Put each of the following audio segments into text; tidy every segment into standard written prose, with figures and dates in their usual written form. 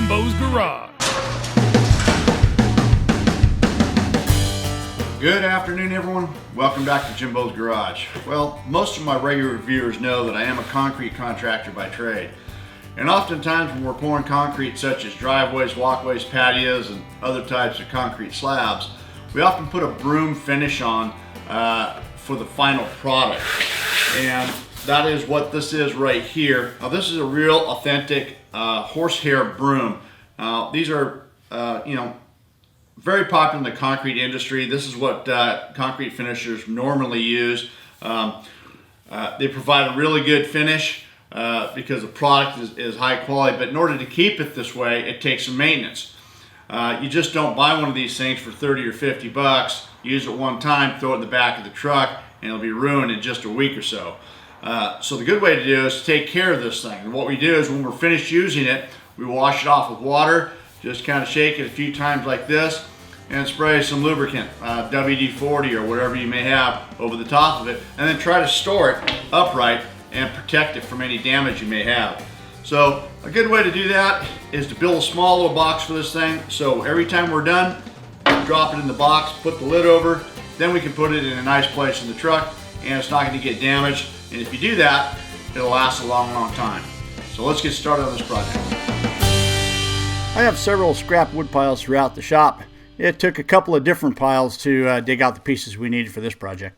Jimbo's Garage. Good afternoon, everyone. Welcome back to Jimbo's Garage. Well, most of my regular viewers know that I am a concrete contractor by trade. And oftentimes when we're pouring concrete such as driveways, walkways, patios, and other types of concrete slabs, we often put a broom finish on for the final product. And that is what this is right here. Now, this is a real authentic horsehair broom. These are, very popular in the concrete industry. This is what concrete finishers normally use. They provide a really good finish because the product is high quality, but in order to keep it this way, it takes some maintenance. You just don't buy one of these things for 30 or 50 bucks, use it one time, throw it in the back of the truck, and it'll be ruined in just a week or so. So the good way to do is take care of this thing. And what we do is when we're finished using it, we wash it off with water, just kind of shake it a few times like this, and spray some lubricant, WD-40 or whatever you may have over the top of it, and then try to store it upright and protect it from any damage you may have. So a good way to do that is to build a small little box for this thing. So every time we're done, drop it in the box, put the lid over, then we can put it in a nice place in the truck and it's not going to get damaged. And if you do that, it'll last a long, long time. So let's get started on this project. I have several scrap wood piles throughout the shop. It took a couple of different piles to dig out the pieces we needed for this project.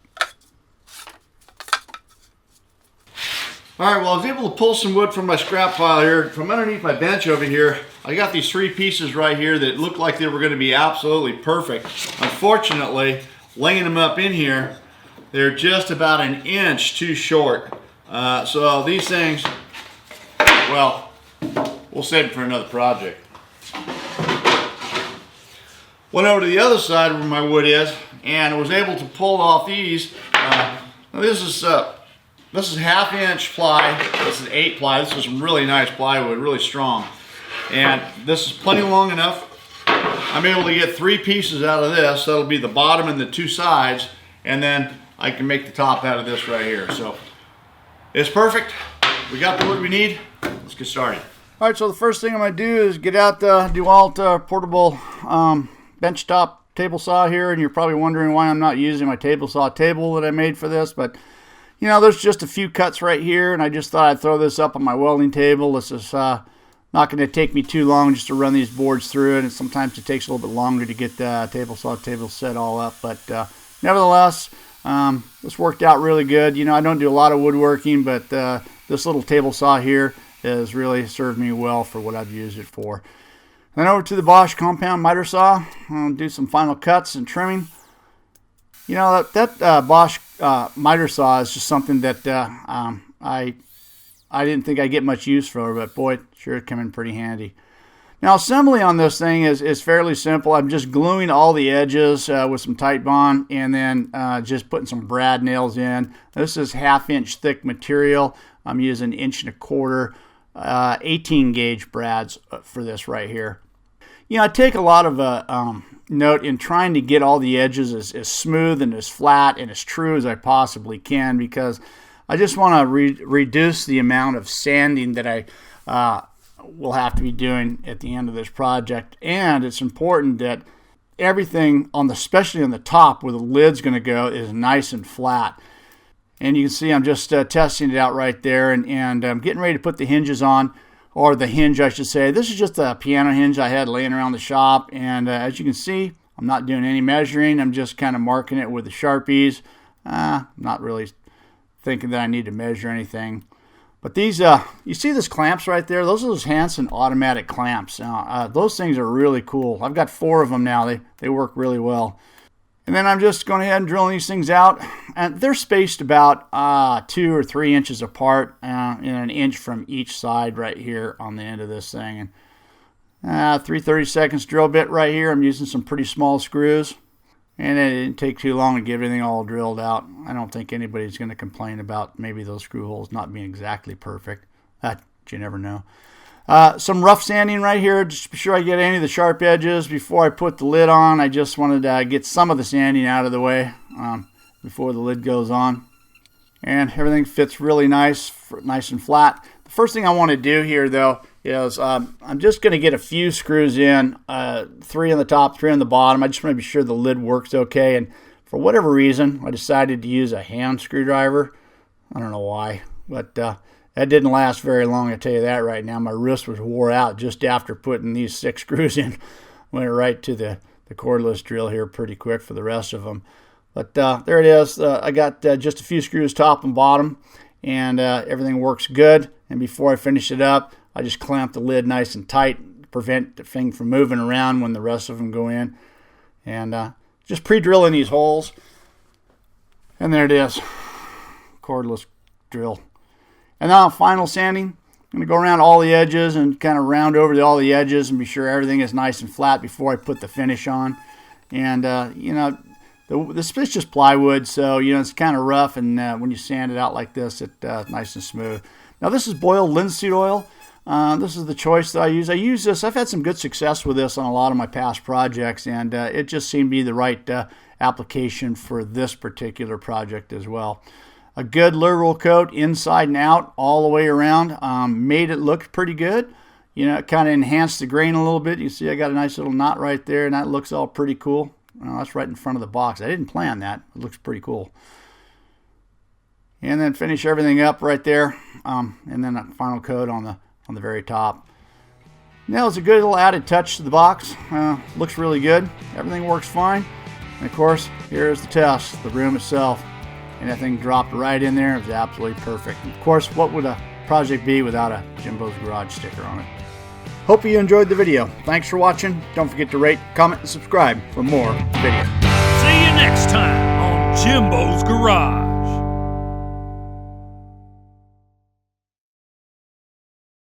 Alright, well, I was able to pull some wood from my scrap pile here. From underneath my bench over here, I got these three pieces right here that looked like they were going to be absolutely perfect. Unfortunately, laying them up in here, they're just about an inch too short. So these things, well, we'll save them for another project. Went over to the other side where my wood is and was able to pull off these. This is 1/2 inch ply. This is 8 ply. This is some really nice plywood, really strong. And this is plenty long enough. I'm able to get 3 pieces out of this. That'll be the bottom and the 2 sides. And then I can make the top out of this right here. So it's perfect. We got the wood we need. Let's get started. All right, so the first thing I'm going to do is get out the Dewalt portable benchtop table saw here, and you're probably wondering why I'm not using my table saw table that I made for this, but you know, there's just a few cuts right here, and I just thought I'd throw this up on my welding table. This is not going to take me too long just to run these boards through it, and sometimes it takes a little bit longer to get the table saw table set all up, but nevertheless, this worked out really good. You know, I don't do a lot of woodworking, but this little table saw here has really served me well for what I've used it for. Then over to the Bosch compound miter saw. I'll do some final cuts and trimming. You know, that Bosch miter saw is just something that I didn't think I'd get much use for, but boy, it sure came in pretty handy. Now, assembly on this thing is fairly simple. I'm just gluing all the edges with some tight bond and then just putting some brad nails in. This is 1/2 inch thick material. I'm using 1 1/4 18 gauge brads for this right here. You know, I take a lot of note in trying to get all the edges as smooth and as flat and as true as I possibly can, because I just want to reduce the amount of sanding that I will have to be doing at the end of this project. And it's important that everything, especially on the top where the lid's going to go, is nice and flat. And you can see I'm just testing it out right there, and I'm getting ready to put the hinges on. Or the hinge, I should say. This is just a piano hinge I had laying around the shop, and as you can see, I'm not doing any measuring. I'm just kind of marking it with the Sharpies. Not really thinking that I need to measure anything. But these, you see these clamps right there? Those are those Hansen automatic clamps. Now, those things are really cool. I've got 4 of them now. They work really well. And then I'm just going ahead and drilling these things out. And they're spaced about 2 or 3 inches apart, and 1 inch from each side right here on the end of this thing. And 3/32 drill bit right here. I'm using some pretty small screws. And it didn't take too long to get everything all drilled out. I don't think anybody's going to complain about maybe those screw holes not being exactly perfect. You never know. Some rough sanding right here, just to be sure I get any of the sharp edges before I put the lid on. I just wanted to get some of the sanding out of the way before the lid goes on. And everything fits really nice and flat. The first thing I want to do here, though, is I'm just going to get a few screws in, 3 on the top, 3 on the bottom. I just want to be sure the lid works okay. And for whatever reason, I decided to use a hand screwdriver. I don't know why, but that didn't last very long, I tell you that right now. My wrist was wore out just after putting these 6 screws in. Went right to the cordless drill here pretty quick for the rest of them. But there it is. I got just a few screws top and bottom, and everything works good. And before I finish it up, I just clamp the lid nice and tight to prevent the thing from moving around when the rest of them go in. And just pre-drilling these holes. And there it is. Cordless drill. And now final sanding. I'm going to go around all the edges and kind of round over all the edges and be sure everything is nice and flat before I put the finish on. And, you know, this is just plywood, so, you know, it's kind of rough. And when you sand it out like this, it's nice and smooth. Now, this is boiled linseed oil. This is the choice that I use. I use this. I've had some good success with this on a lot of my past projects, and it just seemed to be the right application for this particular project as well. A good liberal coat inside and out all the way around made it look pretty good. You know, it kind of enhanced the grain a little bit. You see I got a nice little knot right there, and that looks all pretty cool. Well, that's right in front of the box. I didn't plan that. It looks pretty cool. And then finish everything up right there, and then a final coat on the very top. Now it's a good little added touch to the box. Looks really good. Everything works fine. And of course, here's the test, the room itself. And that thing dropped right in there. It was absolutely perfect. And of course, what would a project be without a Jimbos Garage sticker on it? Hope you enjoyed the video. Thanks for watching. Don't forget to rate, comment, and subscribe for more videos. See you next time on Jimbos Garage.